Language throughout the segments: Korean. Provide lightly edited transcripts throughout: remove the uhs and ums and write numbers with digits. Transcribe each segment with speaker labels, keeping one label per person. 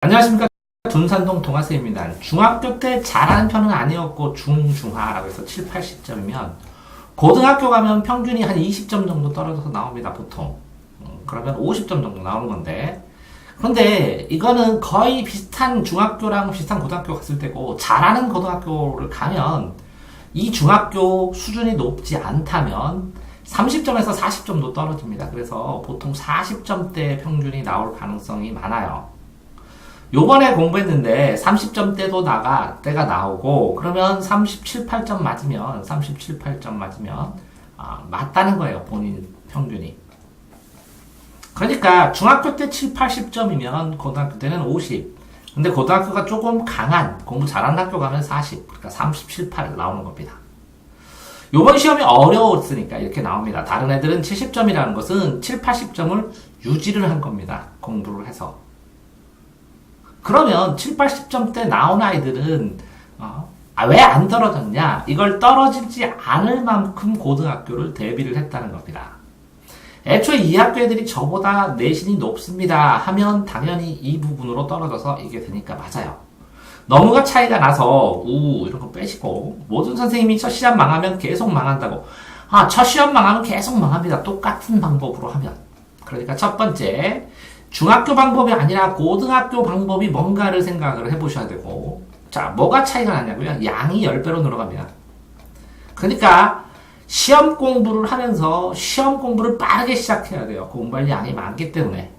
Speaker 1: 안녕하십니까. 둔산동 동아쌤입니다. 중학교 때 잘하는 편은 아니었고 중하라고 해서 7, 80점이면 고등학교 가면 평균이 한 20점 정도 떨어져서 나옵니다. 보통. 그러면 50점 정도 나오는 건데, 그런데 이거는 거의 비슷한 중학교랑 비슷한 고등학교 갔을 때고, 잘하는 고등학교를 가면 이 중학교 수준이 높지 않다면 30점에서 40점도 떨어집니다. 그래서 보통 40점대 평균이 나올 가능성이 많아요. 요번에 공부했는데 30점대도 때가 나오고, 그러면 37, 8점 맞으면, 맞다는 거예요. 본인 평균이. 그러니까 중학교 때 7, 80점이면 고등학교 때는 50. 근데 고등학교가 조금 강한, 공부 잘하는 학교 가면 40. 그러니까 37, 8 나오는 겁니다. 요번 시험이 어려웠으니까 이렇게 나옵니다. 다른 애들은 70점이라는 것은 7, 80점을 유지를 한 겁니다. 공부를 해서. 그러면 7, 80점대 나온 아이들은 왜 안 떨어졌냐? 이걸 떨어지지 않을 만큼 고등학교를 대비를 했다는 겁니다. 애초에 이 학교 애들이 저보다 내신이 높습니다 하면 당연히 이 부분으로 떨어져서 이게 되니까 맞아요. 너무가 차이가 나서 이런 거 빼시고, 모든 선생님이 첫 시험 망하면 계속 망한다고. 첫 시험 망하면 계속 망합니다. 똑같은 방법으로 하면. 그러니까 첫 번째, 중학교 방법이 아니라 고등학교 방법이 뭔가를 생각을 해보셔야 되고, 자, 뭐가 차이가 나냐고요? 양이 10배로 늘어갑니다. 그러니까 시험 공부를 하면서 시험 공부를 빠르게 시작해야 돼요. 공부할 양이 많기 때문에.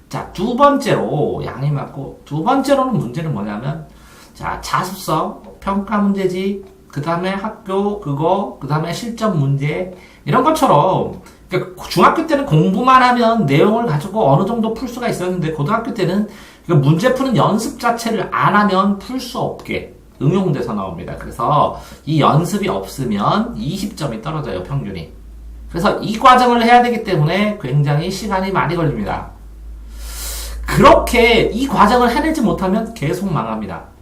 Speaker 1: 자, 두 번째로 양이 많고, 두 번째로는 문제는 뭐냐면, 자, 자습서, 평가 문제지, 그 다음에 학교 그거, 그 다음에 실전 문제, 이런 것처럼, 그러니까 중학교 때는 공부만 하면 내용을 가지고 어느 정도 풀 수가 있었는데, 고등학교 때는 문제 푸는 연습 자체를 안 하면 풀 수 없게 응용돼서 나옵니다. 그래서 이 연습이 없으면 20점이 떨어져요, 평균이. 그래서 이 과정을 해야 되기 때문에 굉장히 시간이 많이 걸립니다. 그렇게 이 과정을 해내지 못하면 계속 망합니다.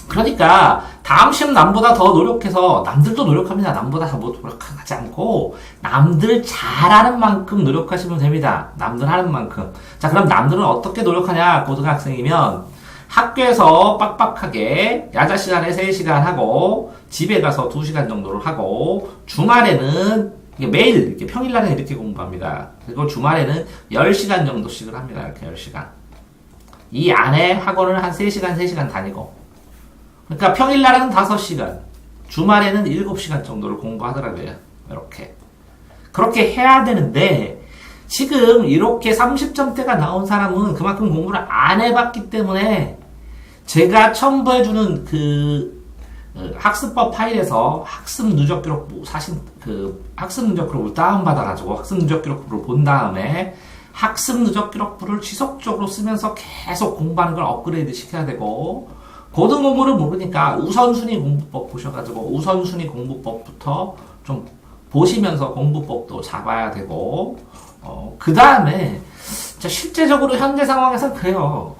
Speaker 1: 그러니까 다음 시험 남보다 더 노력해서, 남들도 노력합니다. 남보다 더 노력하지 않고 남들 잘하는 만큼 노력하시면 됩니다. 남들 하는 만큼. 자, 그럼 남들은 어떻게 노력하냐? 고등학생이면 학교에서 빡빡하게 야자 시간에 3시간 하고, 집에 가서 2시간 정도를 하고, 주말에는 매일 이렇게 평일날은 이렇게 공부합니다. 그리고 주말에는 10시간 정도씩을 합니다. 이렇게 10시간. 이 안에 학원을 한 3시간 다니고, 그러니까 평일날은 5시간, 주말에는 7시간 정도를 공부하더라고요. 이렇게. 그렇게 해야 되는데, 지금 이렇게 30점대가 나온 사람은 그만큼 공부를 안 해봤기 때문에, 제가 첨부해주는 학습법 파일에서 학습 누적 기록부, 학습 누적 기록부를 다운받아가지고 학습 누적 기록부를 본 다음에 학습 누적 기록부를 지속적으로 쓰면서 계속 공부하는 걸 업그레이드 시켜야 되고, 고등 공부를 모르니까 우선순위 공부법 보셔가지고 우선순위 공부법부터 좀 보시면서 공부법도 잡아야 되고, 그 다음에 실제적으로 현재 상황에서 그래요.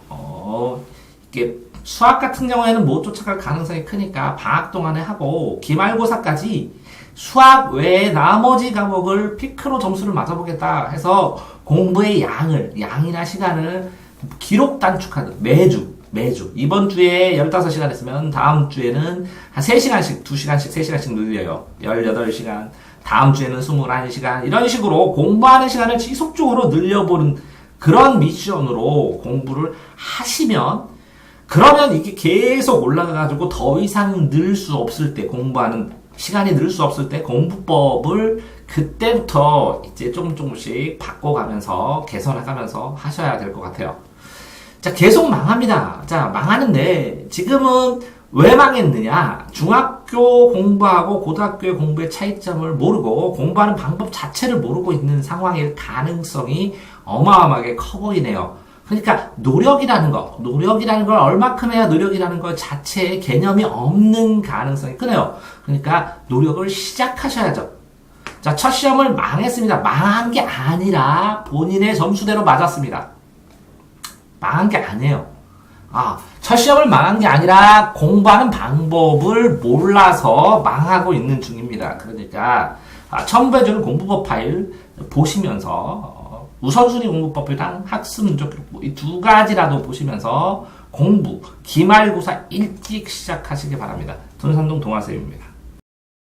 Speaker 1: 이게 수학 같은 경우에는 못 쫓아갈 가능성이 크니까 방학 동안에 하고, 기말고사까지 수학 외에 나머지 과목을 피크로 점수를 맞아보겠다 해서 공부의 양이나 시간을 기록 단축하는, 매주. 이번 주에 15시간 했으면 다음 주에는 한 3시간씩, 2시간씩, 3시간씩 늘려요. 18시간. 다음 주에는 21시간. 이런 식으로 공부하는 시간을 지속적으로 늘려보는 그런 미션으로 공부를 하시면, 그러면 이게 계속 올라가가지고 더 이상 늘 수 없을 때, 공부하는 시간이 늘 수 없을 때 공부법을 그때부터 이제 조금씩 바꿔가면서 개선해가면서 하셔야 될 것 같아요. 자, 계속 망합니다. 자, 망하는데 지금은 왜 망했느냐? 중학교 공부하고 고등학교의 공부의 차이점을 모르고 공부하는 방법 자체를 모르고 있는 상황일 가능성이 어마어마하게 커 보이네요. 그러니까 노력이라는 걸 얼마큼 해야 노력이라는 것 자체의 개념이 없는 가능성이 크네요. 그러니까 노력을 시작하셔야죠. 자, 첫 시험을 망했습니다. 망한 게 아니라 본인의 점수대로 맞았습니다. 망한 게 아니에요. 첫 시험을 망한 게 아니라 공부하는 방법을 몰라서 망하고 있는 중입니다. 그러니까 첨부해주는 공부법 파일 보시면서 우선순위 공부법이랑 학습 문제 기록부 이 두 가지라도 보시면서 공부, 기말고사 일찍 시작하시기 바랍니다. 돈산동 동아쌤입니다.